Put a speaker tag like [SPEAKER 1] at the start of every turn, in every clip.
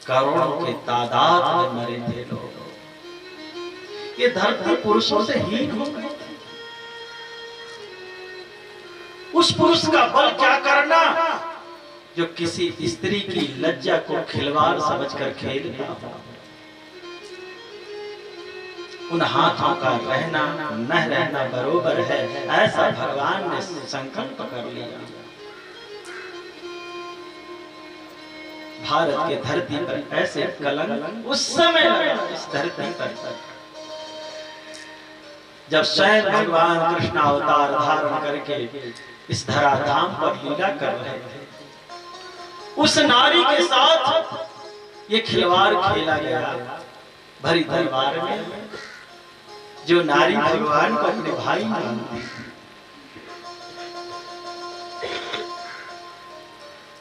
[SPEAKER 1] करोड़ों के तादाद में मरे थे लोग। ये धरती पुरुषों से हीन हो गई। उस पुरुष का बल क्या करना जो किसी स्त्री की लज्जा को खिलवाड़ समझकर खेलता हो। उन हाथों का रहना न रहना बरोबर है, ऐसा भगवान ने संकल्प कर लिया। भारत के धरती पर ऐसे कलंक उस समय लगा इस धरती पर जब स्वयं भगवान कृष्ण अवतार धारण करके इस धराधाम पर लीला कर रहे थे। उस नारी के साथ ये खिलवाड़ खेला गया भरी दरबार में, जो नारी भगवान को अपने भाई मानती।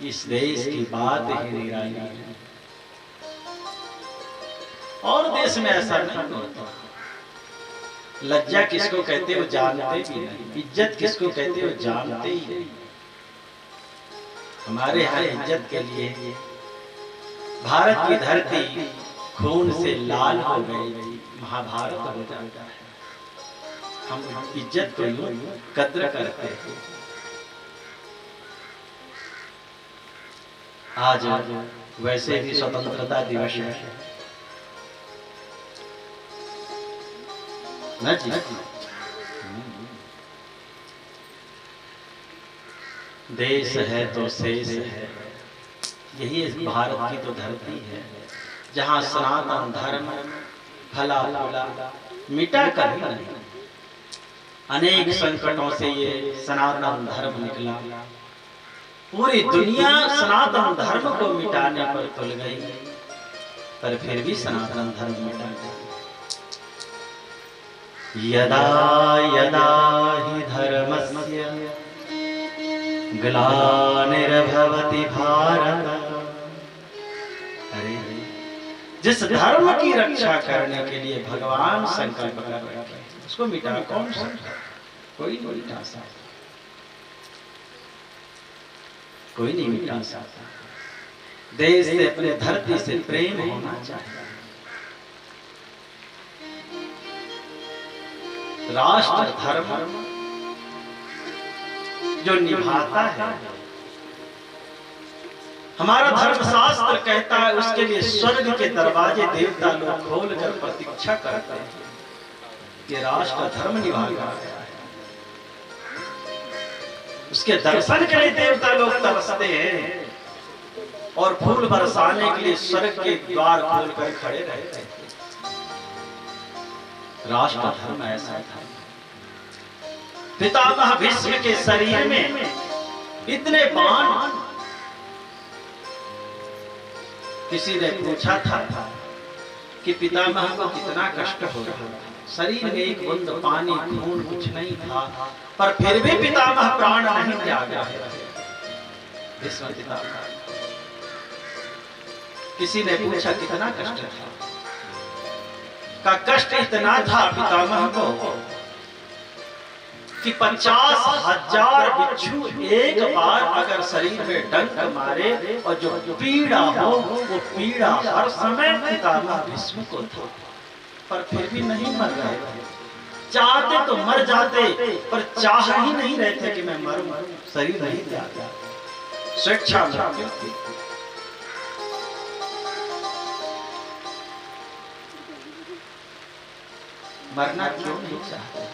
[SPEAKER 1] इस देश की बात ही निराली है, और देश में ऐसा नहीं होता। लज्जा किसको कहते हो जानते भी नहीं, इज्जत किसको कहते हो जानते ही नहीं। हमारे यहाँ इज्जत के लिए भारत की धरती खून से लाल हो गई थी, महाभारत हो जाता है। हम इज्जत को कद्र करते हैं। आज वैसे भी स्वतंत्रता दिवस है न जी। देश है तो शेष है, यही इस भारत की तो धरती है जहाँ सनातन धर्म फला फूला मिटा कर ही नहीं। अनेक संकटों से ये सनातन धर्म निकला। पूरी दुनिया सनातन धर्म को मिटाने पर तुल गई, पर फिर भी सनातन धर्म मिटा गया। यदा यदा हि धर्मस्य ग्लानिर्भवति भारत। अरे जिस धर्म की रक्षा करने के लिए भगवान संकल्प कर रहे हैं, उसको मिटा कौन सकता? कोई नहीं मिटा सकता, कोई नहीं मिटा सकता। देश से अपने धरती से प्रेम होना चाहिए। राष्ट्र धर्म जो निभाता है, हमारा धर्मशास्त्र कहता है उसके लिए स्वर्ग के दरवाजे देवता लोग खोलकर प्रतीक्षा करते हैं कि राष्ट्र धर्म निभाएगा। उसके दर्शन के लिए देवता लोग तरसते हैं और फूल बरसाने के लिए स्वर्ग के द्वार खोलकर खड़े रहते हैं। राष्ट्र धर्म ऐसा था। पितामह भीष्म के शरीर में इतने बाण। किसी ने पूछा था कि पितामह को कितना कष्ट हो रहा है, शरीर में एक बूंद पानी खून कुछ नहीं था, पर फिर भी पितामह प्राण नहीं त्यागा। भीष्म पितामह। किसी ने पूछा कितना कष्ट था, का कष्ट इतना था पितामह को कि 50,000 बिच्छू एक बार अगर शरीर में डंक मारे और जो पीड़ा हो वो पीड़ा हर समय पितामह भीष्म को था, पर फिर भी नहीं मर रहे थे। चाहते तो मर जाते, पर चाह ही नहीं रहे थे कि मैं मरूं, शरीर नहीं त्यागा, स्वेच्छा मृत्यु थी। मरना क्यों नहीं चाहते?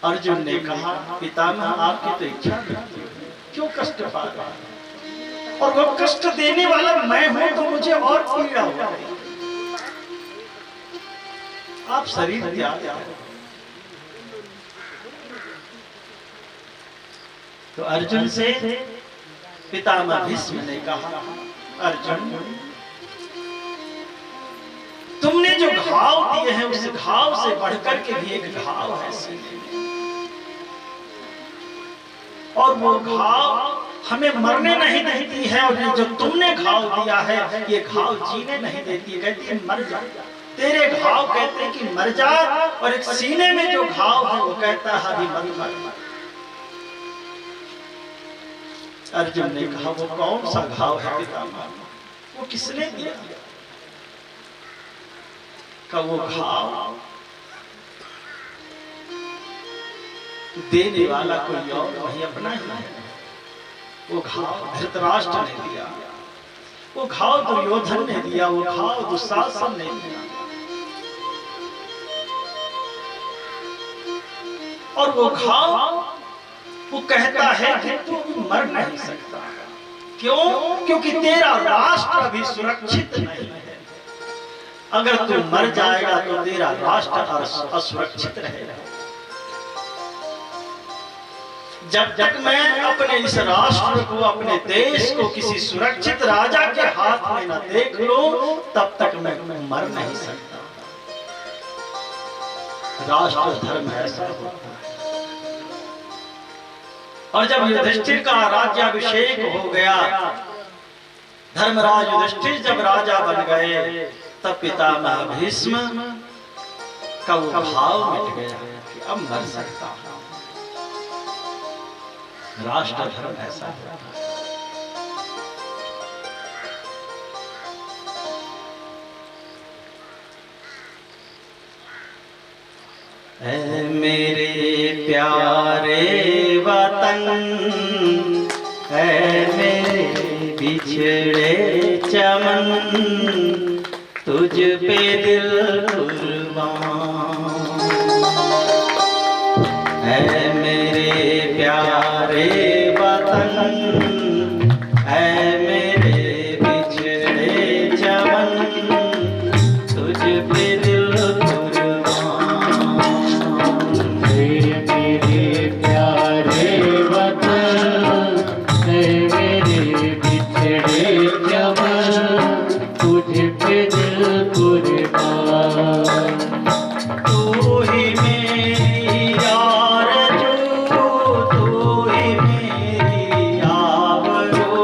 [SPEAKER 1] अर्जुन ने कहा पितामह आपकी तो इच्छा नहीं, क्यों कष्ट पा रहा है? और वो कष्ट देने वाला मैं हूं तो मुझे और पीड़ा हो रही। आप शरीर त्याग दो। तो अर्जुन से पितामह भीष्म ने कहा अर्जुन तुमने जो घाव दिए हैं उस घाव से बढ़कर के भी एक घाव है सीने में, और वो घाव हमें मरने नहीं देती है, और जो तुमने घाव दिया है ये घाव जीने नहीं देती है, कहती है मर जा। तेरे घाव कहते हैं कि मर जा, और एक सीने में जो घाव है वो कहता है अभी मत मर। अर्जुन ने कहा वो कौन सा घाव है पितामह, वो किसने दिया? का वो घाव देने वाला कोई और वही अपना ही है। वो घाव धृतराष्ट्र ने दिया, वो घाव दुर्योधन ने दिया, वो घाव दुशासन ने दिया। और वो घाव वो कहता है कि तू मर नहीं सकता। क्यों? क्योंकि तेरा राष्ट्र अभी सुरक्षित नहीं है। अगर तू मर जाएगा तो तेरा राष्ट्र असुरक्षित रहेगा। जब तक मैं अपने इस राष्ट्र को, अपने देश को किसी सुरक्षित राजा के हाथ में न देख लूं, तब तक मैं मर नहीं सकता। राष्ट्र धर्म ऐसा होता है। और जब युधिष्ठिर का राज्याभिषेक हो गया, धर्मराज युधिष्ठिर जब राजा बन गए, तब पितामह भीष्म का वो भाव मिट गया कि अब मर सकता हूं। राष्ट्र धर्म ऐसा है। मेरे प्यारे वतन, है मेरे बिछड़े चमन, तुझ पे दिल कुर्बान है। मेरे प्यारे वतन, है मेरे बिछड़े चमन, तुझ पे दिल कुर्बान। मेरे प्यारे वतन, है मेरे बिछड़े चमन, तुझ पे दिल कुर्बान। तू ही मेरी आरज़ू, तू ही मेरी आबरू,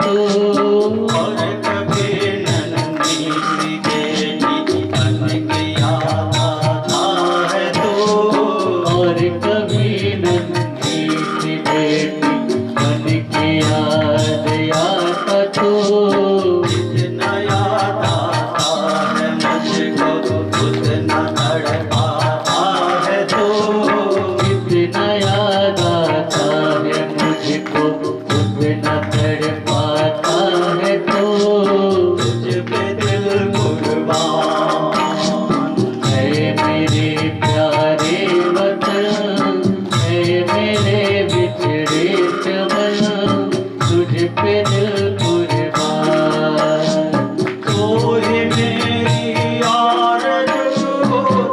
[SPEAKER 2] तू।
[SPEAKER 1] और कभी नन्ही सी बेटी बन के याद आता है तू।
[SPEAKER 2] और कभी नन्ही सी बेटी बन के याद आता तू।
[SPEAKER 1] जितना याद आता है मुझको उतना तड़पाता है तू।
[SPEAKER 2] जितना याद आता है मुझको उतना तड़पाता है तू।
[SPEAKER 1] तुझ पे दिल कुर्बान
[SPEAKER 2] है मेरे प्यारे वतन, है मेरे बिछड़े चमन, तुझ पे दिल कुर्बान।
[SPEAKER 1] तो ही मेरी आरज़ू,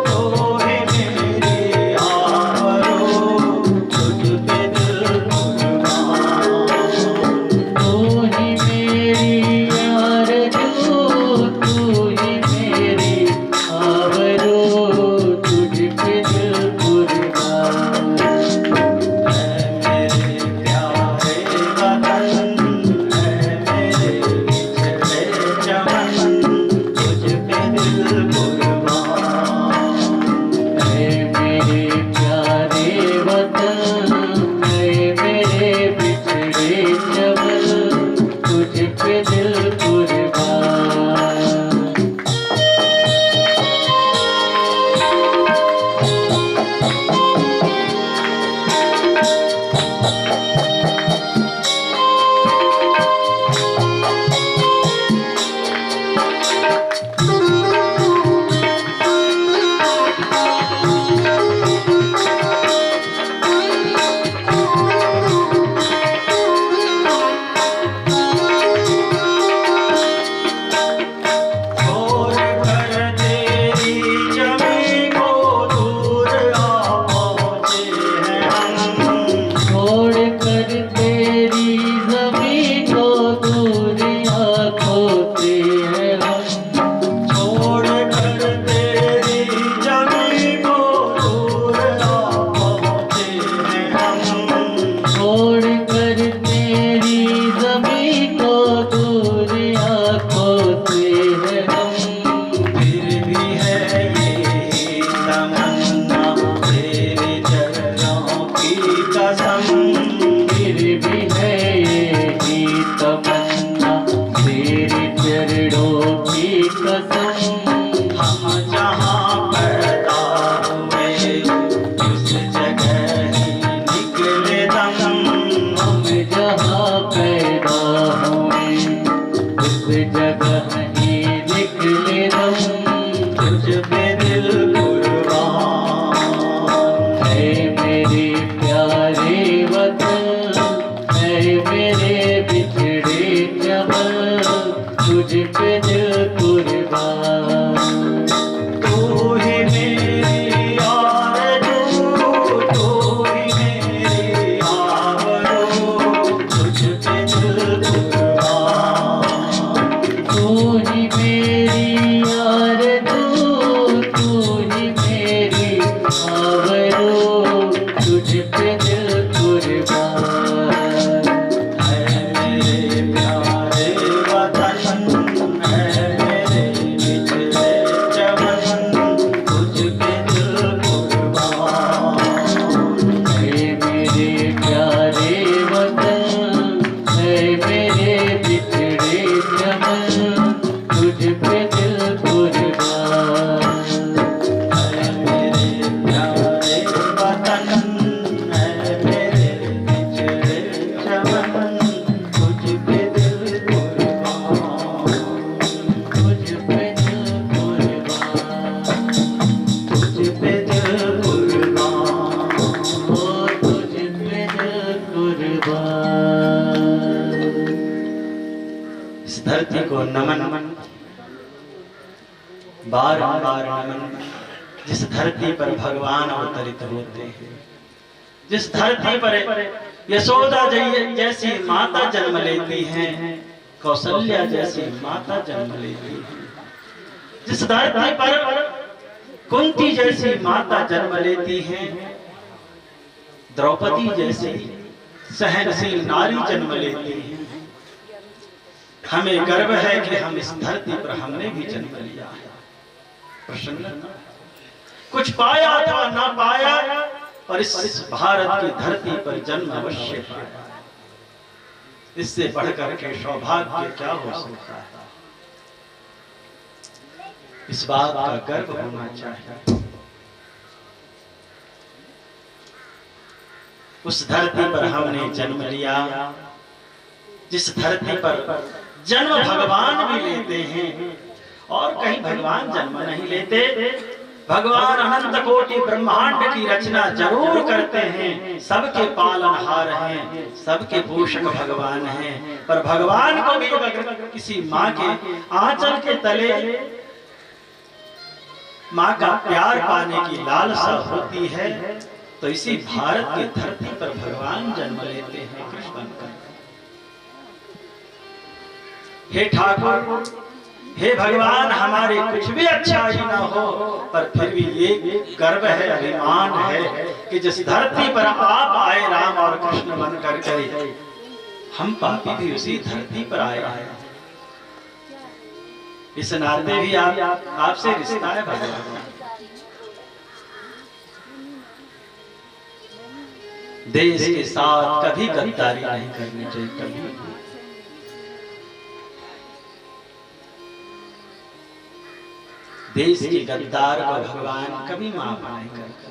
[SPEAKER 1] तो ही मेरी आरज़ू, तुझ पे दिल कुर्बान।
[SPEAKER 2] तू ही मेरी आरज़ू, तू ही मेरी आवरो, तुझ पे दिल कुर्बान।
[SPEAKER 1] है मेरे प्यारे वतन, है मेरे बिछड़े चमन, तुझ पे दिल कुर्बान।
[SPEAKER 2] है मेरे प्यारे वतन, है मेरे बिछड़े चमन, तुझ पे दिल कुर्बान।
[SPEAKER 1] छोड़ कर तेरी जमी को दूर आ पहुँचे हैं हम।
[SPEAKER 2] छोड़ कर तेरी ज़मीं को दूर आँखों से है हम।
[SPEAKER 1] छोड़ कर तेरी जमी को दूर आ पहुँचे हैं हम।
[SPEAKER 2] छोड़ कर तेरी ज़मीं को दूर आँखों से है हम।
[SPEAKER 1] फिर भी है ये तमन्ना तेरे चरणों की कसम।
[SPEAKER 2] फिर भी है यही तमन्ना तेरे चरणों की कसम।
[SPEAKER 1] हम जहाँ पैदा हुए उस जगह ही निकले दम।
[SPEAKER 2] हम जहाँ पैदा हुए उस जगह ही निकले दम।
[SPEAKER 1] तुझ पे दिल कुर्बान।
[SPEAKER 2] है मेरे प्यारे वतन, है मेरे बिछड़े चमन, तुझ पे दिल कुर्बान।
[SPEAKER 1] तू ही मेरी आरज़ू, तू ही मेरी आवरो, तुझ पे दिल कुर्बान।
[SPEAKER 2] तू ही मेरी आरज़ू, तू ही मेरी आवरो, तुझ पे दिल कुर्बान।
[SPEAKER 1] है मेरे प्यारे वतन, है मेरे बिछड़े चमन, तुझ पे दिल कुर्बान।
[SPEAKER 2] है मेरे प्यारे वतन, है मेरे बिछड़े चमन, तुझ पे दिल कुर्बान।
[SPEAKER 1] है मेरे प्यारे वतन, है मेरे बिछड़े चमन, तुझ पे दिल कुर्बान।
[SPEAKER 2] तुझ पे दिल कुर्बान।
[SPEAKER 1] तुझ पे दिल कुर्बान।
[SPEAKER 2] ओ तुझ पे दिल कुर्बान।
[SPEAKER 1] इस धरती को नमन, बारंबार नमन। जिस धरती पर भगवान अवतरित होते हैं, जिस धरती पर यशोदा जैसी माता जन्म लेती हैं, कौशल्या जैसी माता जन्म लेती है, जिस धरती पर कुंती जैसी माता जन्म लेती हैं, द्रौपदी जैसी सहनशील नारी जन्म लेती हैं, हमें गर्व है कि हम इस धरती पर हमने भी जन्म लिया है। प्रसन्नता, कुछ पाया था ना पाया, और इस भारत की धरती पर जन्म अवश्य पाया। इससे बढ़कर के सौभाग्य क्या हो सकता है? इस बात का गर्व होना चाहिए। उस धरती पर हमने जन्म लिया, जिस धरती पर जन्म भगवान भी लेते हैं, और कहीं भगवान जन्म नहीं लेते। भगवान अनंत कोटि ब्रह्मांड की रचना जरूर करते हैं, सबके पालनहार हैं, सबके पोषक भगवान हैं, पर भगवान को भी अगर किसी माँ के आंचल के तले माँ का प्यार पाने की लालसा होती है, तो इसी भारत की धरती पर भगवान जन्म लेते हैं कृष्ण बनकर। हे ठाकुर, हे भगवान, हमारे कुछ भी अच्छा ही ना हो, पर फिर भी ये गर्व है, अभिमान है कि जिस धरती पर आप आए राम और कृष्ण बनकर के, हम पापी भी उसी धरती पर आए हैं। इस नाते भी आपसे रिश्ता है भगवान। देश के साथ कभी गद्दारी नहीं करनी चाहिए, कभी। देश के गद्दार को भगवान कभी माफ नहीं करते।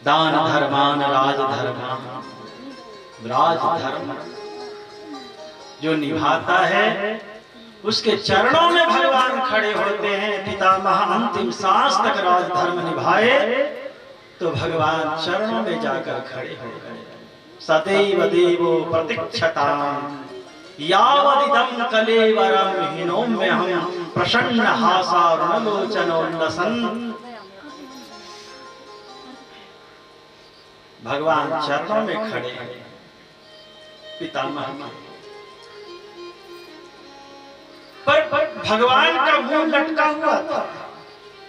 [SPEAKER 1] दान धर्मान राजधर्मान, राजधर्म जो निभाता है उसके चरणों में भगवान खड़े होते हैं। पितामह अंतिम सांस तक राजधर्म निभाए तो भगवान चरणों में जाकर खड़े हो गए। सदैव देवो प्रतीक्षताम् यावदिदं कलेवरं हीनोम्यहं प्रसन्न हासारुणलोचनोल्लसन्। भगवान चरणों में खड़े हैं पितामह के, पर भगवान का मुंह लटका हुआ था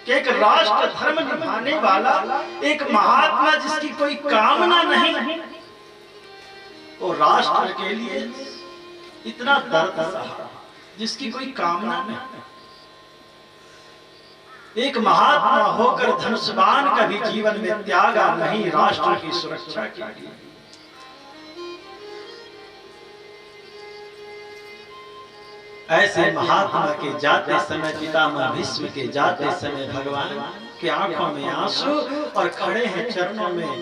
[SPEAKER 1] कि एक राष्ट्र धर्म निभाने वाला एक महात्मा जिसकी कोई कामना नहीं, वो राष्ट्र के लिए इतना दर्द सहा जिसकी कोई कामना नहीं। एक महात्मा होकर धनुष्यबाण कभी जीवन में त्यागा नहीं राष्ट्र की सुरक्षा के लिए। ऐसे महात्मा के जाते समय, पितामह भीष्म के जाते समय भगवान के आंखों में आंसू और खड़े हैं चरणों में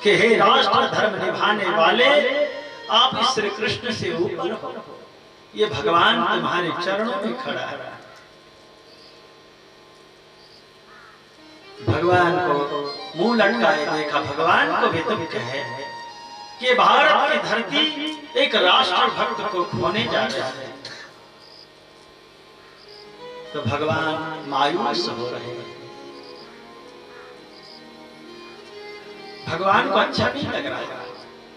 [SPEAKER 1] कि हे राष्ट्र धर्म निभाने वाले, आप इस श्री कृष्ण से ऊपर हो। ये भगवान तुम्हारे चरणों में खड़ा है। भगवान को मुंह लटकाए देखा। भगवान को भी दुख है कि भारत की धरती एक राष्ट्र भक्त को खोने जा रही है, तो भगवान मायूस हो रहे हैं। भगवान को अच्छा नहीं लग रहा है,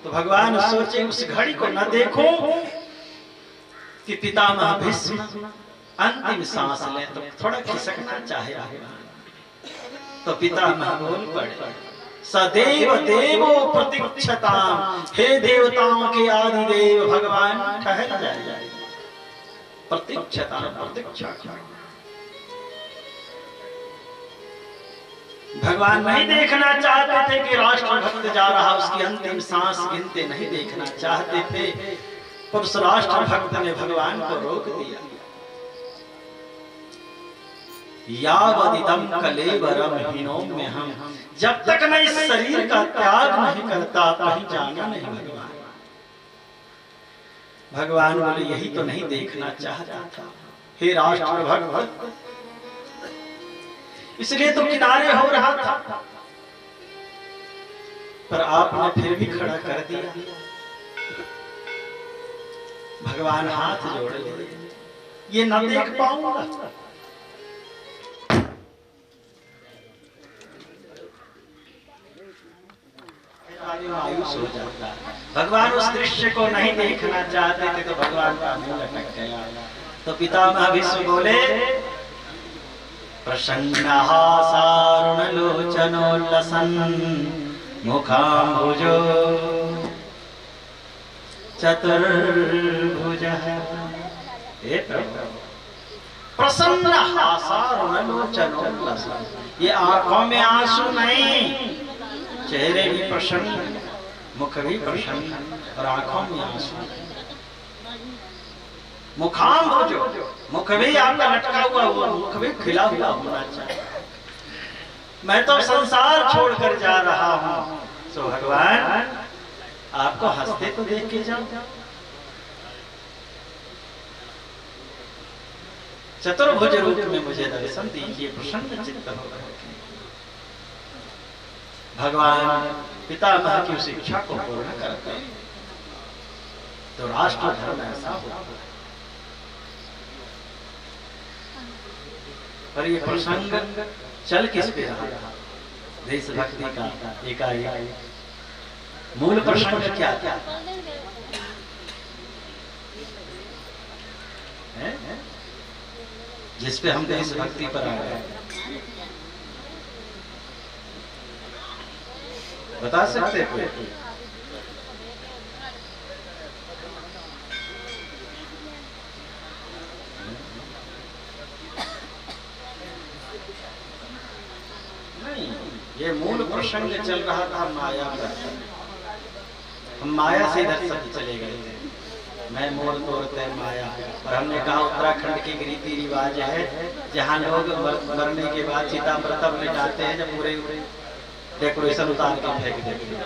[SPEAKER 1] तो भगवान सोचे उस घड़ी को न देखो कि पितामह भीष्म अंतिम सांस ले, तो थोड़ा खिसकना चाहे। तो पितामह बोल पड़े, सदैव देवो प्रतीक्षताम्, हे देवताओं के आदि देव भगवान ठहर जाए। प्रतीक्षता, प्रतीक्षा। भगवान नहीं देखना चाहते थे कि राष्ट्र भक्त जा रहा, उसकी अंतिम सांस गिनते नहीं देखना चाहते थे, पर उस राष्ट्र भक्त ने भगवान को रोक दिया। यावदिदं कलेवरं हीनोम्यहं, जब तक मैं इस शरीर का त्याग नहीं करता कहीं जाना नहीं। भगवान बोले यही तो नहीं देखना चाहता था हे राष्ट्र भक्त, इसलिए तो किनारे हो रहा था, पर आपने फिर भी खड़ा कर दिया। भगवान हाथ जोड़ लिए, ये न देख पाऊंगा। मायूस हो जाता। भगवान उस दृश्य को नहीं देखना चाहते थे, तो भगवान का मुंह लटक गया। तो पितामह भीष्म बोले, प्रसन्नः सारुणलोचनोल्लसन् मुखाम्बुजो चतुर्भुज हे प्रभु प्रसन्न हासारुणलोचनोल्लस। ये आंखों में आंसू नहीं, चेहरे भी प्रसन्न, मुख भी प्रसन्न और आंखों में आंसू। मुखाम्बुज, मुख भी आपका लटका हुआ हुआ, मुख भी खिला हुआ होना चाहिए। मैं तो संसार छोड़कर जा रहा हूं, सो भगवान आपको हंसते तो देख के जाओ। चतुर्भुज रूप में मुझे दर्शन दीजिए, प्रसन्न चित्त होकर। भगवान पितामह की उस इच्छा को पूर्ण करते तो राष्ट्र धर्म ऐसा होता। पर ये प्रसंग चल किस पे रहा था? देशभक्ति का एकाएक मूल प्रसंग क्या था? जिस पे हम देशभक्ति पर आ गए, बता सकते कोई? नहीं, ये मूल प्रसंग चल रहा था माया पर। हम माया से इधर सब चले गए थे। मैं मोड़ तोड़ते माया, और हमने कहा उत्तराखंड की रीति रिवाज है जहाँ लोग मरने के बाद चिता प्रतप लिटाते हैं, जब पूरे डेकोरेशन उतार के फेंक देते हैं।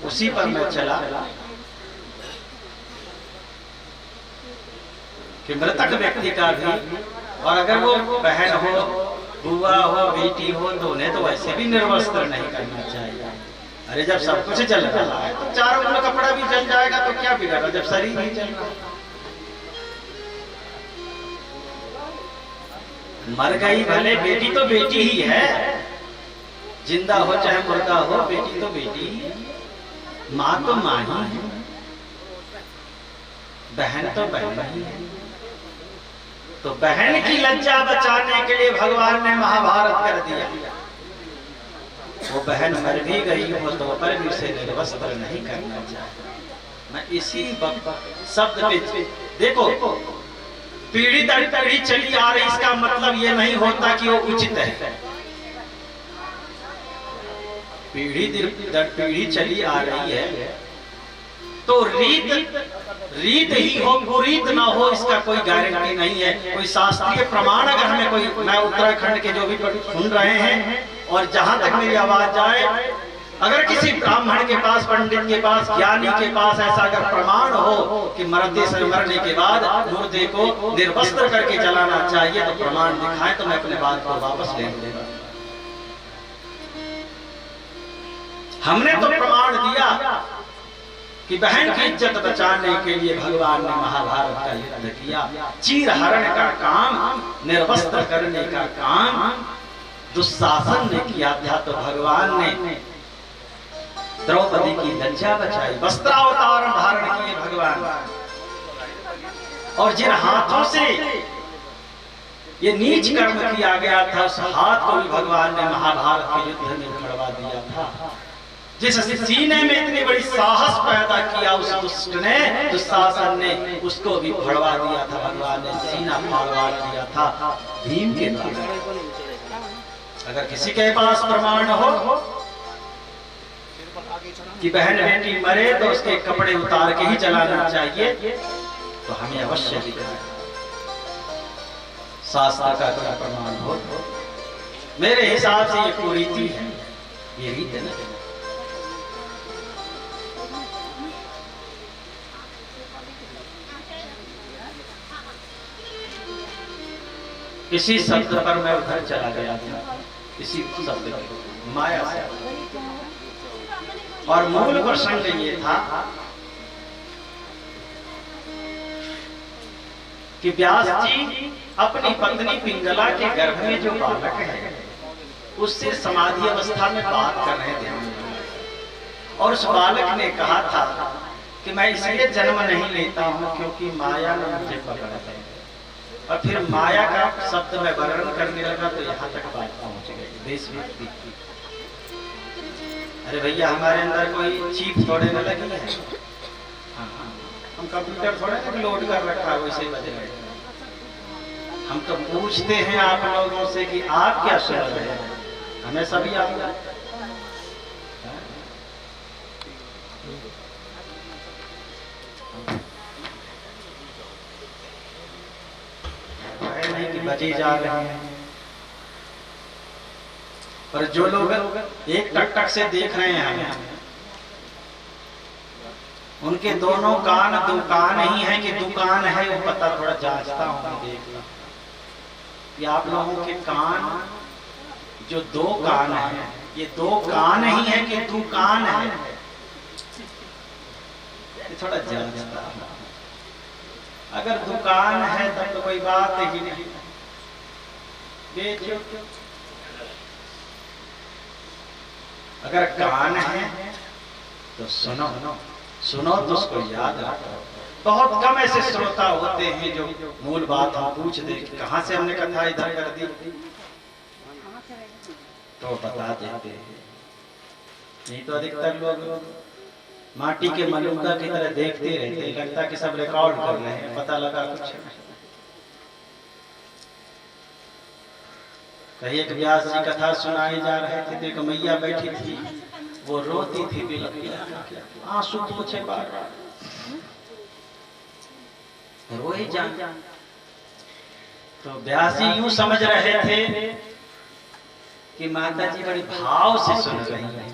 [SPEAKER 1] उसी पर मैं चला कि मृतक व्यक्ति का भी, और अगर वो बहन हो, बुआ हो, बेटी हो, तो उन्हें तो वैसे भी निर्वस्त्र नहीं करना चाहिए। अरे जब सब कुछ जल रहा है तो चारों ओर कपड़ा भी जल जाएगा तो क्या बिगड़ा, जब शरीर नहीं जल रहा। मर गई भले, बेटी तो बेटी ही है, जिंदा हो चाहे मुर्दा हो, बेटी तो बेटी ही है। माँ तो माँ ही है, बहन तो बहन ही है। तो बहन की लज्जा बचाने के लिए भगवान ने महाभारत कर दिया। वो बहन मर भी गई हो तो पर भी उसे निर्वस्त्र नहीं करना चाहिए। मैं इसी शब्द पे देखो, पीढ़ी दर पीढ़ी चली आ रही, इसका मतलब ये नहीं होता कि वो उचित है। पीढ़ी दर पीढ़ी चली आ रही है तो रीत ही हो, कुरीत ना हो, इसका कोई गारंटी नहीं है। कोई शास्त्रीय प्रमाण अगर हमें कोई, मैं उत्तराखंड के जो भी सुन रहे हैं और जहां तक मेरी आवाज जाए, अगर किसी ब्राह्मण के पास, पंडित के पास, ज्ञानी के पास ऐसा अगर प्रमाण हो कि मरने के बाद मुर्दे को निर्वस्त्र करके जलाना चाहिए, तो प्रमाण दिखाएं तो मैं अपने बात को वापस ले लूंगा। हमने तो प्रमाण दिया कि बहन की इज्जत बचाने के लिए भगवान ने महाभारत का युद्ध किया। चीरहरण का काम, निर्वस्त्र करने का काम दुशासन ने किया था, तो भगवान ने द्रौपदी की लज्जा बचाई, वस्त्रावतार धारण किए भगवान। और जिन हाथों से ये नीच कर्म किया गया था, उस हाथ को भी भगवान ने महाभारत के युद्ध में उखड़वा दिया था। जिस सीने में इतनी बड़ी साहस पैदा किया उस दुष्ट ने, दुशासन ने, उसको भी उखड़वा दिया था। भगवान ने सीना फाड़वा दिया था भीम के द्वारा। अगर किसी के पास प्रमाण हो कि बहन बेटी मरे तो उसके कपड़े उतार के ही जलाना चाहिए, तो हमें अवश्य दिखाए। शास्त्र का कोई प्रमाण हो, मेरे हिसाब से ये कुरीति है, ये रीत नहीं। इसी शब्द पर मैं उधर चला गया था, इसी शब्द पर माया से। और मूल प्रसंग ये था कि व्यास जी अपनी पत्नी पिंगला के गर्भ में जो बालक है उससे समाधि अवस्था में बात कर रहे थे। और उस बालक ने कहा था कि मैं इसलिए जन्म नहीं लेता हूं क्योंकि माया ने मुझे पकड़ा है। और फिर माया का शब्द में वर्णन करने लगा तो यहाँ तक बात पहुंच गई देशभक्ति की। अरे भैया, हमारे अंदर कोई चीप थोड़े न लगी है। हाँ, हम कंप्यूटर थोड़े ना लोड कर रखा है वैसे बदले। हम तो पूछते हैं आप लोगों से कि आप क्या सोच रहे हैं, हमें सभी आप नहीं कि बजे जा रहे हैं। पर जो लोग एक टक टक से देख रहे हैं हमें, उनके दोनों कान दुकान ही है कि दुकान है, वो पता थोड़ा जांचता हूं देखना कि आप लोगों के कान जो दो कान है, ये दो कान ही है कि दुकान है, ये थोड़ा जांचता। अगर दुकान है तब तो कोई बात ही नहीं, बेचो। अगर कान है तो सुनो, सुनो तो उसको याद रखो। बहुत कम ऐसे श्रोता होते हैं जो मूल बात हम पूछ दे कि कहां से हमने कथा इधर कर दी तो बता देते हैं। नहीं तो अधिकतर लोग माटी के मलूका की तरह देखते रहते हैं, लगता कि सब रिकॉर्ड कर रहे हैं, पता लगा कुछ। कहीं एक व्यास जी कथा सुनाई जा रहे थे तो एक मैया बैठी थी, वो रोती थी बिलख आंसू पोछे बार रो ही जान। तो व्यास जी यूं समझ रहे थे कि माता जी बड़ी भाव से सुन रही है,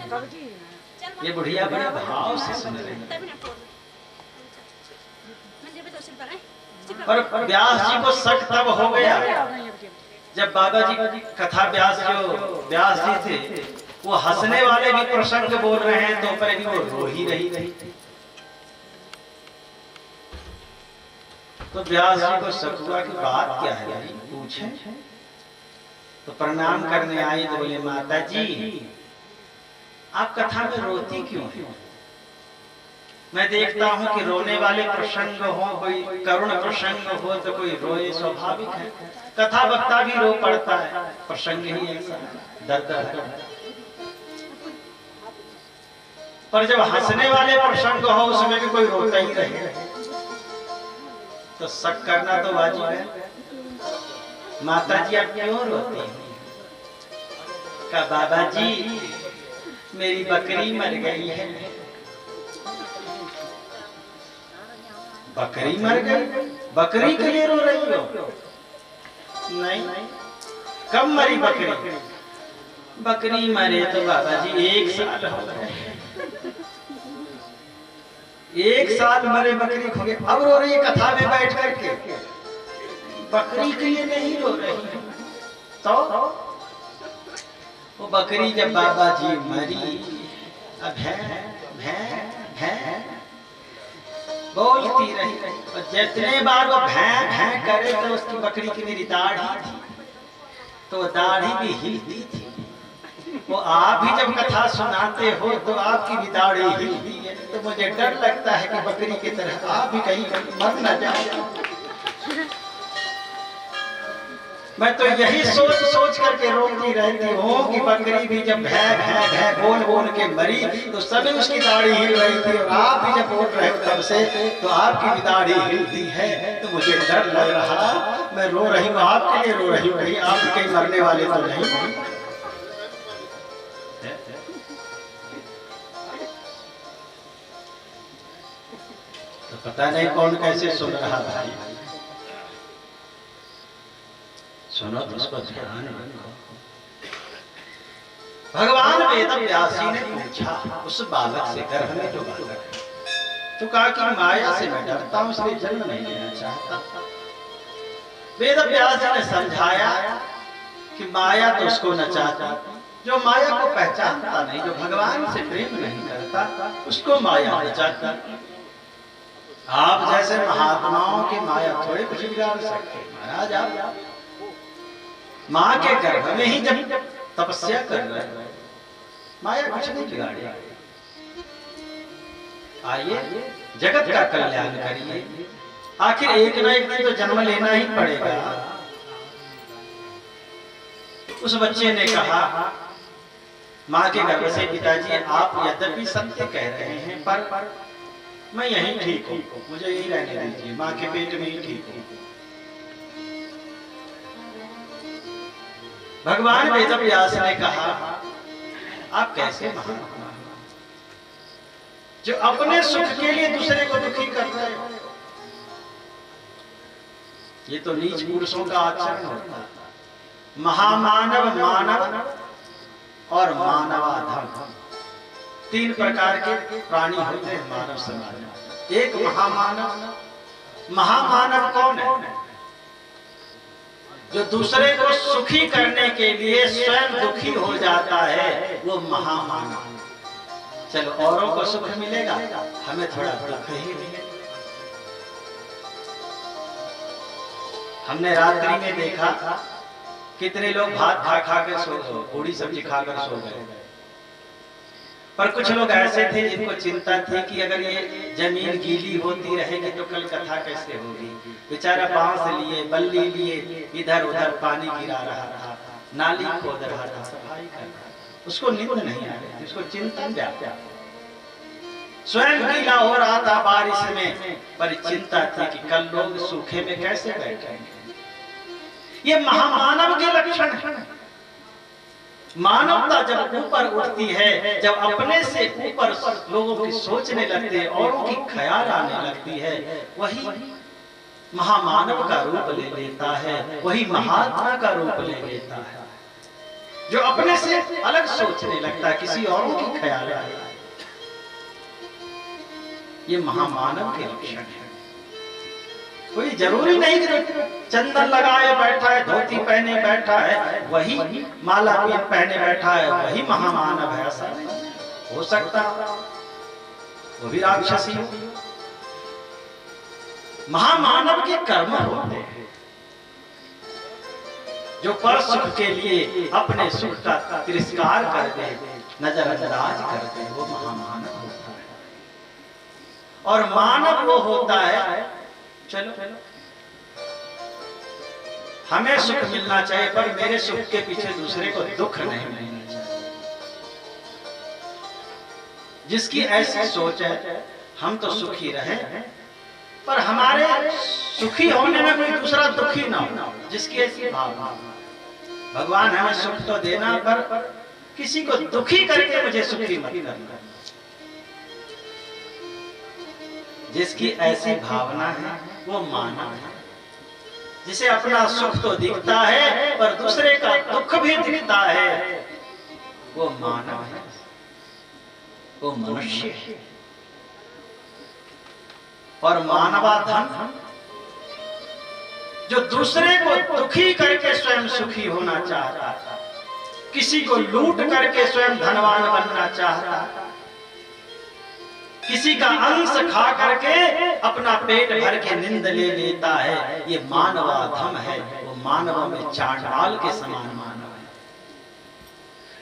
[SPEAKER 1] ये बुढ़िया बड़े भाव से सुन रही है। पर व्यास जी को शक तब हो गया जब बाबा जी कथा व्यास जी थे वो हंसने वाले भी प्रसंग बोल रहे हैं तो पर भी वो रो ही रही थी। तो व्यास जी को शक हुआ कि बात क्या है भाई, पूछे। तो प्रणाम करने आई तो बोले माता जी आप कथा में रोती क्यों है? मैं देखता हूं कि रोने वाले प्रसंग हो, कोई करुण प्रसंग हो तो कोई रोए, स्वाभाविक है। कथा वक्ता भी रो पड़ता है, प्रसंग ही ऐसा दर्द है। पर जब हंसने वाले प्रसंग हो उसमें भी कोई रोता ही रहे तो शक करना तो वाजिब है। माता जी आप क्यों रोती हैं? कहा बाबा जी मेरी बकरी मर गई है। बकरी मर गई? बकरी के लिए रो रही हो? नहीं। कब मरी बकरी? बकरी मरे तो बाबा जी 1 साल हो गए। 1 साल मरे बकरी खो गए, अब रो रही है कथा में बैठ करके। बकरी के लिए नहीं रो रही तो वो बकरी जब बाबा जी मरी अब भैं बोलती रही और जितने बार वो भैं करे तो उसकी बकरी की मेरी दाढ़ी थी तो दाढ़ी भी हिलती थी। वो आप भी जब कथा सुनाते हो तो आपकी भी दाढ़ी हिलती है, तो मुझे डर लगता है कि बकरी की तरह आप भी कहीं मर न जाए। मैं तो यही सोच करके रोती रहती हूँ कि बकरी भी जब भैं बोल के मरी तो सभी उसकी दाढ़ी हिल रही थी और आप भी जब बोल रहे हो तब से तो आपकी भी दाढ़ी हिलती है, तो मुझे डर लग रहा। मैं रो रही हूँ आपके लिए रो रही हूँ, कहीं आप भी कहीं मरने वाले तो नहीं। तो पता नहीं कौन कैसे सुन रहा भाई, सुनो तो उसको ध्यान रखो। भगवान वेद व्यास जी ने पूछा उस बालक से, गर्भ में जो बालक है, तो कहा कि माया से मैं डरता हूं इसलिए जन्म नहीं लेना चाहता। वेद व्यास जी ने समझाया कि माया तो उसको न चाहती, जो माया को पहचानता नहीं, जो भगवान से प्रेम नहीं करता उसको माया न चाहती। आप जैसे महात्माओं की माया थोड़े कुछ बिगाड़ सकते महाराज। आप माँ के गर्भ में ही जब तपस्या कर रहे हैं, माया कुछ नहीं बिगाड़ेगी। आइए जगत का कल्याण करिए, आखिर एक न एक दिन तो जन्म लेना ही पड़ेगा। उस बच्चे ने कहा माँ के गर्भ से, पिताजी आप यद्यपि सत्य कह रहे हैं पर मैं यहीं ठीक हूँ, मुझे यहीं रहने दीजिए, माँ के पेट में ही ठीक हूँ। भगवान वेदव्यास ने कहा, आप कैसे महात्मा जो अपने सुख के लिए दूसरे को दुखी कर रहे हो? ये तो नीच पुरुषों का आचरण होता है। महामानव मानव और मानवाधम, तीन प्रकार के प्राणी होते हैं मानव समाज में। एक महामानव। महामानव कौन है? जो दूसरे को सुखी करने के लिए स्वयं दुखी हो जाता है, वो महामानव। चलो औरों को सुख मिलेगा, हमें थोड़ा दुख ही मिलेगा। हमने रात्रि में देखा कितने लोग भात खा खा कर सो गए, पूरी सब्जी खाकर सो गए। पर कुछ लोग ऐसे थे जिनको चिंता थी कि अगर ये जमीन गीली होती रहेगी तो कल कथा कैसे होगी। बेचारा बांस लिए, बल्ली लिए, इधर उधर पानी गिरा रहा था, नाली खोद रहा था, सफाई कर रहा था। उसको नींद नहीं आ रही थी, उसको चिंता व्याप्त। स्वयं गीला हो रहा था बारिश में, पर चिंता थी कि कल लोग सूखे में कैसे बैठेंगे। ये महामानव के लक्षण है। मानवता जब ऊपर उठती है, जब अपने से ऊपर लोगों की सोचने लगते हैं, औरों की ख्याल आने लगती है, वही महामानव का रूप ले लेता है, वही महात्मा का रूप ले लेता है। जो अपने से अलग सोचने लगता है, किसी औरों की ख्याल आए, ये महामानव के लक्षण है। कोई जरूरी नहीं कि चंदन लगाए बैठा है, धोती पहने बैठा है, वही माला पहने बैठा है, वही महामानव है। ऐसा नहीं हो सकता, वो भी राक्षसी हो। महामानव के कर्म होते हैं जो पर सुख के लिए अपने सुख का तिरस्कार कर दे, नजरअंदाज कर दे, वो महामानव होता है। और मानव वो होता है, चलो हमें सुख मिलना चाहिए पर मेरे सुख के पीछे दूसरे को दुख नहीं मिलना चाहिए। जिसकी ऐसी सोच है, हम तो सुखी रहे पर हमारे सुखी होने में कोई दूसरा दुखी ना हो, जिसकी ऐसी भावना। भगवान हमें सुख तो देना, पर किसी को दुखी करके मुझे सुखी मत करना। जिसकी ऐसी भावना है वो मानव है। जिसे अपना सुख तो दिखता है पर दूसरे का दुख भी दिखता है, वो मानव है, वो मनुष्य है। और मानवाधम जो दूसरे को दुखी करके स्वयं सुखी होना चाहता, किसी को लूट करके स्वयं धनवान बनना चाहता, किसी का अंश खा करके अपना पेट भर के निंद ले लेता है, ये मानवाधम है। वो मानवों में चांडाल के समान मानव है।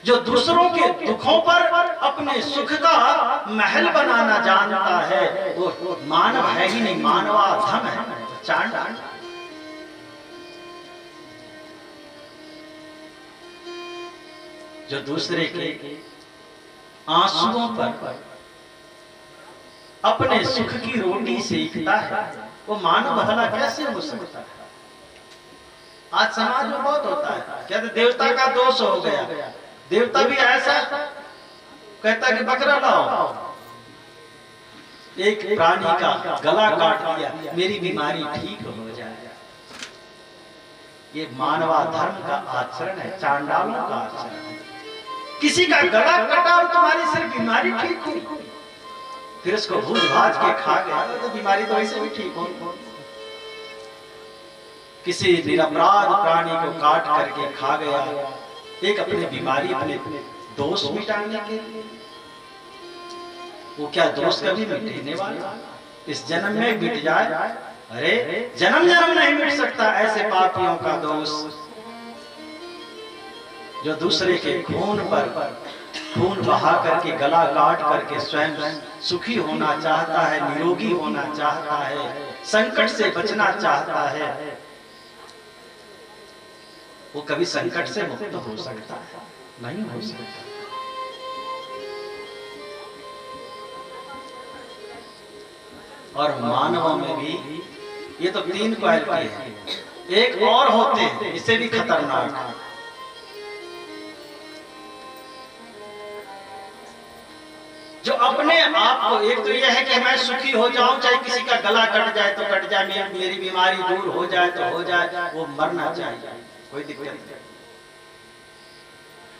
[SPEAKER 1] जो दूसरों के दुखों पर अपने सुख का महल बनाना जानता है, वो मानव है ही नहीं, मानवाधम है, चांडाल। जो दूसरे के आंसुओं पर अपने सुख की रोटी सेकता है, वो मानव भला कैसे हो सकता है? आज समाज में बहुत होता है, कहते देवता का दोष हो गया। देवता भी ऐसा कहता कि बकरा लाओ, एक प्राणी का गला काट दिया, मेरी बीमारी ठीक हो जाए। ये मानवाधर्म का आचरण है, चांडालों का आचरण है। किसी का गला कटाओ, तुम्हारी सिर्फ बीमारी ठीक हुई, फिर उसको भूज भाज के खा गया तो बीमारी तो ऐसे भी ठीक हो। किसी निरपराध प्राणी को काट करके खा गया, एक अपनी बीमारी, अपने दोष मिटाने के लिए। वो क्या दोष कभी मिटने वाला? इस जन्म में मिट जाए? अरे जन्म जन्म नहीं मिट सकता ऐसे पापियों का दोष, जो दूसरे के खून पर खून बहा करके गला काट करके स्वयं सुखी होना चाहता है, निरोगी होना चाहता है, संकट से बचना चाहता है, वो कभी संकट से मुक्त हो सकता है? नहीं हो सकता। और मानवों में भी ये तो 3 क्वालिटी है, एक और होते हैं इससे भी खतरनाक। जो अपने आप को, एक तो यह है कि मैं सुखी हो जाऊं, चाहे किसी का गला कट जाए तो कट जाए, मेरी बीमारी दूर हो जाए तो हो जाए, वो मरना चाहिए, कोई दिक्कत नहीं।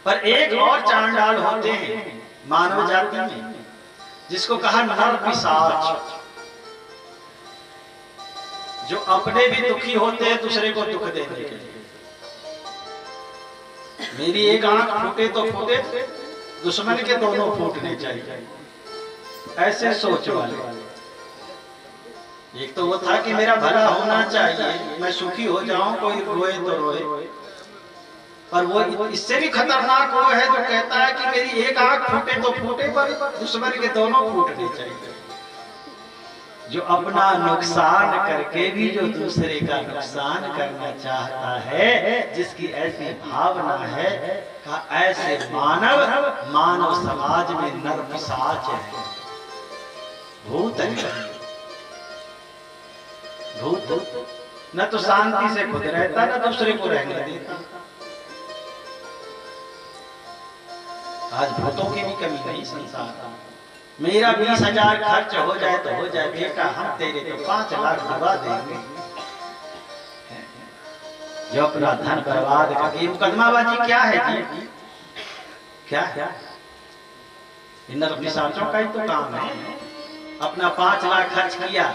[SPEAKER 1] पर एक और चांडाल होते हैं मानव जाति में, जिसको कहा नर पिशाच, जो अपने भी दुखी होते हैं दूसरे को दुख देने के लिए। मेरी एक आंख फूटे तो फूटे, दुश्मन के दोनों फूटने चाहिए, ऐसे सोच वाले। एक तो वो था कि मेरा भला होना चाहिए, मैं सुखी हो जाऊं, कोई रोए तो रोए। पर वो इससे भी खतरनाक वो है जो कहता है कि मेरी एक आंख फूटे तो फूटे, पर दुश्मन के दोनों फूटने चाहिए। जो अपना नुकसान करके भी जो दूसरे का नुकसान करना चाहता है, जिसकी ऐसी भावना है, का ऐसे मानव समाज में नर पिशाच है, भूत है। भूत न तो शांति से खुद रहता, न दूसरे को रहने देता। आज भूतों की भी कमी नहीं संसार। मेरा 20,000 खर्च हो जाए तो हो जाए बेटा, हम तेरे तो 5 लाख दबा देंगे। जो अपना धन बर्बाद करके, मुकदमाबाजी क्या है जी? क्या है? इन पिशाचों का ही तो काम है। अपना 5 लाख खर्च किया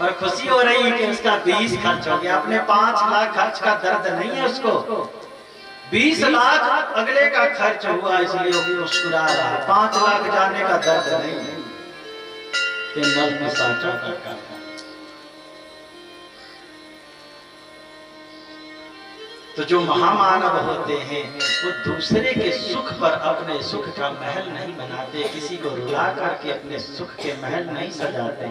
[SPEAKER 1] और खुशी हो रही है कि उसका 20 खर्च हो गया। अपने 5 लाख खर्च का दर्द नहीं है उसको, 20 लाख अगले का खर्च हुआ इसलिए वो मुस्कुरा रहा है। 5 लाख जाने का दर्द नहीं है। ये नर पिशाचों का काम है। तो जो महामानव होते हैं वो दूसरे के सुख पर अपने सुख का महल नहीं बनाते, किसी को रुला करके अपने सुख के महल नहीं सजाते।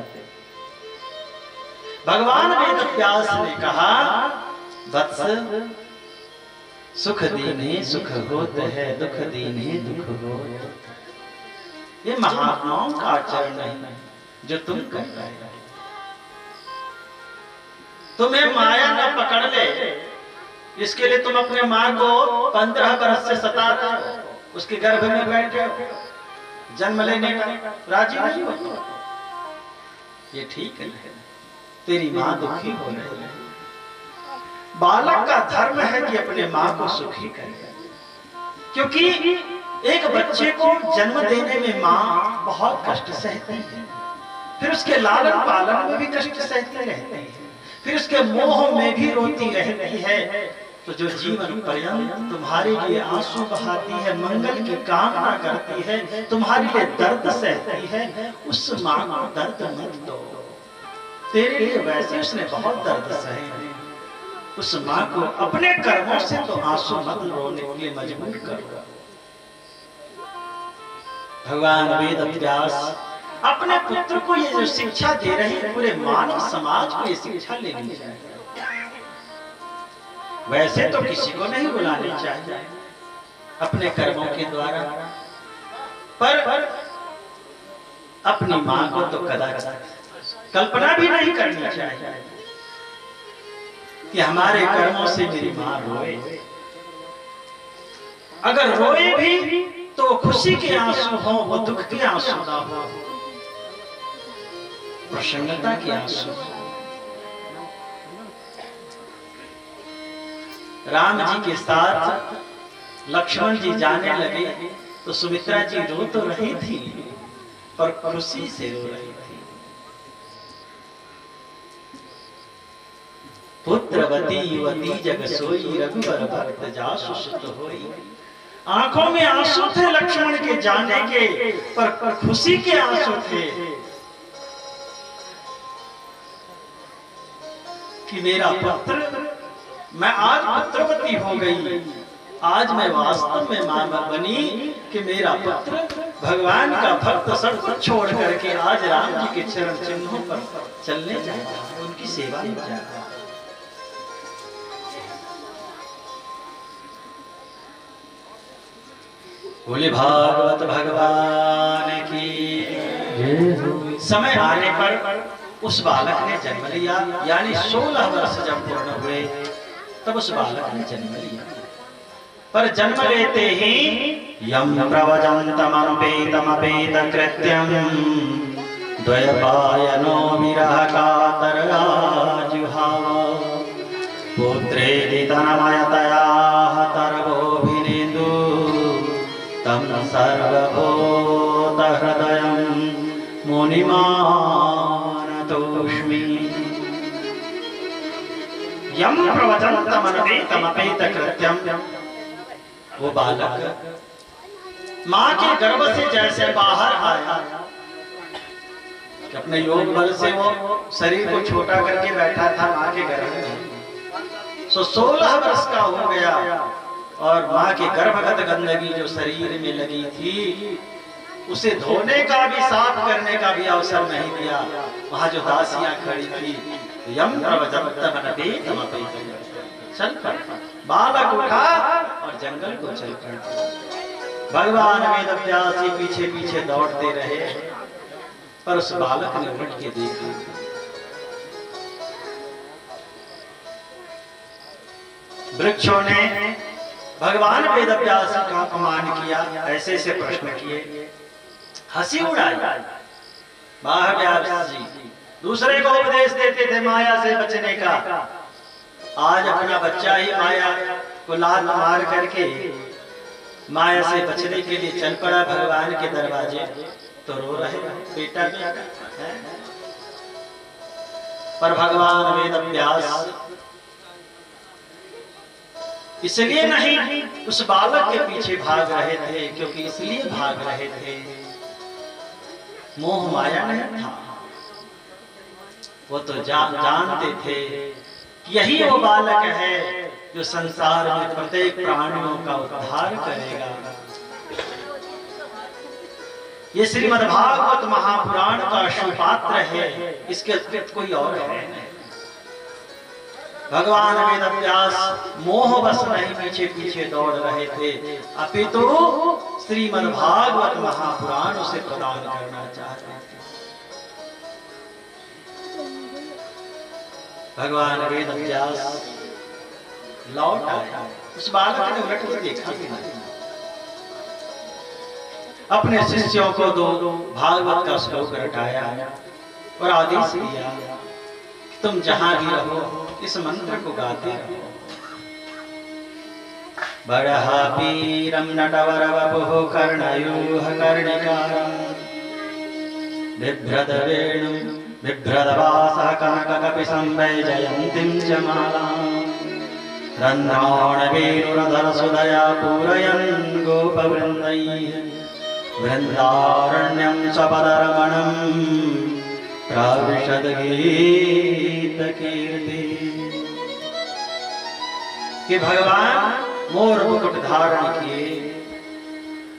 [SPEAKER 1] भगवान वेद व्यास ने कहा, वत्स सुख दीने सुख होत है, दुख दीने दुख होत। ये महात्माओं का आचरण नहीं जो तुम कर रहे हो। तुम्हें माया न पकड़ ले, इसके लिए तुम अपने माँ को 15 बरस से सताते हो, उसके गर्भ में बैठे हो, जन्म लेने का राजी नहीं हो। ये ठीक है, तेरी माँ दुखी हो रही है। बालक का धर्म है कि अपने माँ को सुखी करे, क्योंकि एक बच्चे को जन्म देने में माँ बहुत कष्ट सहती है, फिर उसके लालन पालन में भी कष्ट सहती रहती है, फिर उसके मोह में भी रोती रहती है। तो जो जीवन पर्यंत तुम्हारे लिए आंसू बहाती है, मंगल की कामना करती है, तुम्हारे लिए दर्द सहती है, उस माँ को दर्द मत दो। तेरे लिए वैसे उसने बहुत दर्द सहे, उस माँ को अपने कर्मों से तो आंसू मत रोने के लिए मजबूर करो। भगवान वेद व्यास अपने पुत्र को ये जो शिक्षा दे रहे हैं, पूरे मानव समाज को ये शिक्षा लेनी चाहिए। वैसे तो किसी को नहीं बुलानी चाहिए अपने कर्मों के द्वारा, पर अपनी मां को तो कदाचित कल्पना भी नहीं करनी चाहिए कि हमारे कर्मों से मेरी मां रोए। अगर रोए भी तो खुशी के आंसू हो, वो दुख के आंसू ना हो, प्रसन्नता के आंसू। राम जी के साथ लक्ष्मण जी जाने लगे तो सुमित्रा जी रो तो रही थी, पर खुशी से रो रही थी। पुत्रवती युवती जग सोई, रघुवर भक्त जासु सुत होई। आंखों में आंसू थे लक्ष्मण के जाने के, पर खुशी के आंसू थे कि मेरा पुत्र, मैं आज पुत्रवती हो गई, आज मैं वास्तव में मां बनी कि मेरा पुत्र भगवान का भक्त सब कुछ छोड़ करके आज राम जी के चरण चिन्हों पर चलने जाएगा, उनकी सेवा में जाएगा। बोले भागवत भगवान की। समय आने पर उस बालक ने जन्म लिया, यानी 16 वर्ष जब पूर्ण हुए तब उस बालक ने जन्म लिया। पर जन्म लेते ही यम प्रवजन्तमनुपेतमपेत कृत्यम द्वयपायनो विरह कातराजुहाव पुत्रेति तनमयतया तरवोभिनेन्दु तं सर्वभूतहृदयं मुनिमानतोऽस्मि। यम प्रवजन्तमनुपेतमपेत कृत्यम, वो बालक माँ के गर्भ से जैसे बाहर आया कि अपने योग बल से वो शरीर को छोटा करके बैठा था माँ के गर्भ में, 16 वर्ष का हो गया और माँ के गर्भगत गंदगी जो शरीर में लगी थी उसे धोने का भी, साफ करने का भी अवसर नहीं दिया। वहां जो दासियां खड़ी थी, यम प्रवजन्तमनुपेतमपेत, चल पड़, बालक उठा और जंगल को चल पड़ा। भगवान वेदव्यास जी पीछे पीछे दौड़ते रहे, पर उस बालक ने उठ के देखा। वृक्षों ने भगवान वेदव्यास जी का अपमान किया, ऐसे ऐसे प्रश्न किए, हंसी उड़ाई। महाव्यास जी दूसरे को उपदेश देते थे माया से बचने का, आज अपना बच्चा ही माया को लात मार करके माया से बचने के लिए चल पड़ा भगवान के दरवाजे, तो रो रहे बेटा भी है। पर भगवान वेदव्यास इसलिए नहीं उस बालक के पीछे भाग रहे थे, क्योंकि इसलिए भाग रहे थे मोह माया नहीं था। वो तो जानते थे कि यही वो बालक है जो संसार में प्रत्येक प्राणियों का उद्धार करेगा। ये श्रीमद्भागवत महापुराण का सुपात्र है, इसके अतिरिक्त कोई और है नहीं। भगवान वेदव्यास मोहवश नहीं पीछे पीछे दौड़ रहे थे, अपितु श्रीमद्भागवत महापुराण उसे प्रदान करना चाहते थे। भगवान वेदव्यास लौट आया, उस बालक ने उलट के देखा भी नहीं। अपने शिष्यों को 2 भागवत का श्लोक रटाया और आदेश दिया, तुम जहां भी रहो इस मंत्र को गाते रहो। बड़हा वीरम नटवर वपुः कर्णयूः कर्णिकारम् बिभ्रद वेणुं बिभ्रदवासः कनककपिशं वैजयन्तीं च मालाम् रन्ध्राणवेणुरधरसुधया पूरयन् गोपवृन्दैः वृन्दारण्यं सपदरमणं प्राविशद गीत कीर्ति। कि भगवान मोर मुकुट धारण किए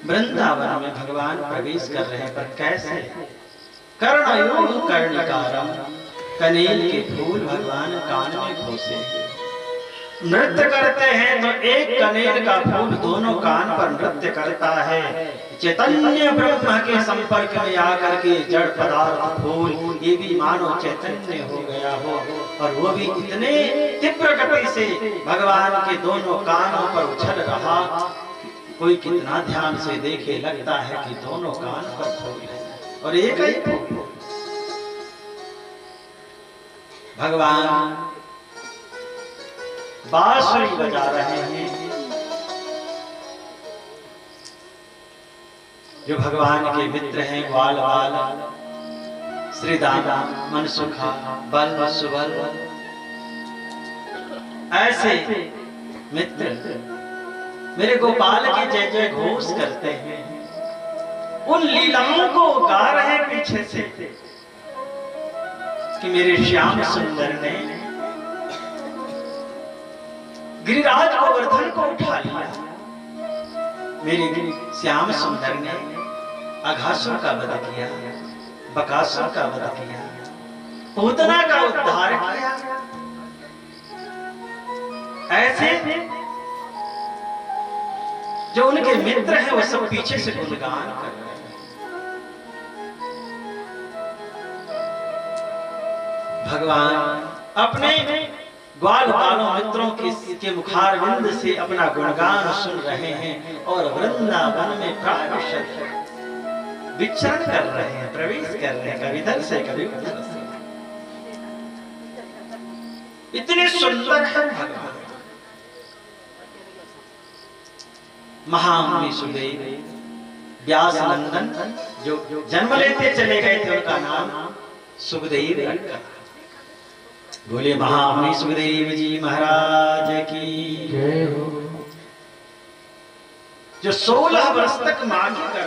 [SPEAKER 1] वृंदावन में भगवान प्रवेश कर रहे हैं, पर कैसे? कर्णयूः कर्णिकारम, कनेल के फूल भगवान कान में घोसे। नृत्य करते हैं तो एक कनेल का फूल दोनों कान पर नृत्य करता है। चैतन्य ब्रह्म के संपर्क में आकर के जड़ पदार्थ फूल ये भी मानो चैतन्य हो गया हो, और वो भी इतने तीव्र गति से भगवान के दोनों कानों पर उछल रहा। कोई कितना ध्यान से देखे लगता है कि दोनों कान पर फूल है और एक ही फूल। भगवान बांसुरी बजा रहे हैं। जो भगवान के मित्र हैं ग्वाल बाल, श्रीदामा, मनसुखा, बल सुबल, ऐसे मित्र मेरे गोपाल की जय जय घोष करते हैं। उन लीलाओं को गा रहे पीछे से कि मेरे श्याम सुंदर ने गिरिराज गोवर्धन को उठा लिया, मेरे श्याम सुंदर ने अघासुर का वध किया, बकासुर का वध किया, पूतना का उद्धार किया। ऐसे जो उनके मित्र हैं वो सब पीछे से गुणगान कर रहे हैं। भगवान अपने ग्वाल बालों मित्रों के मुखारविंद से अपना गुणगान सुन रहे हैं और वृंदावन में प्रायश्चित विचरण कर रहे हैं, प्रवेश कर रहे हैं, कभी इधर से कभी उधर से। इतने सुंदर है भगवान। महामुनि सुखदेव व्यास नंदन जो जन्म लेते चले गए थे उनका नाम सुखदेव रखा। बोले महामुनि सुखदेव जी महाराज की
[SPEAKER 2] जय हो।
[SPEAKER 1] जो 16 वर्ष तक मांगी कर